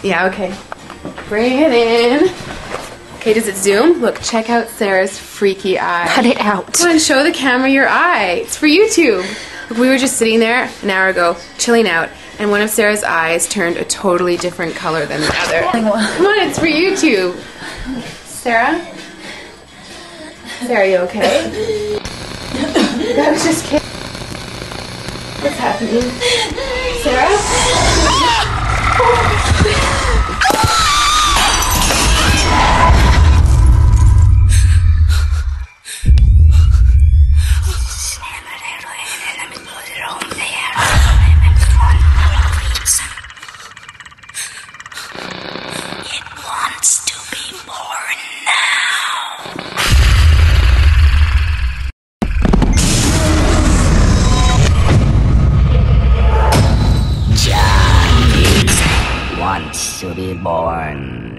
Yeah, okay. Bring it in. Okay, does it zoom? Look, check out Sarah's freaky eye. Cut it out. Come on, show the camera your eye. It's for YouTube. Look, we were just sitting there an hour ago, chilling out, and one of Sarah's eyes turned a totally different color than the other. Come on, it's for YouTube. Sarah? Sarah, you okay? I was just kidding. What's happening? Sarah? It wants to be born now. Johnny wants to be born.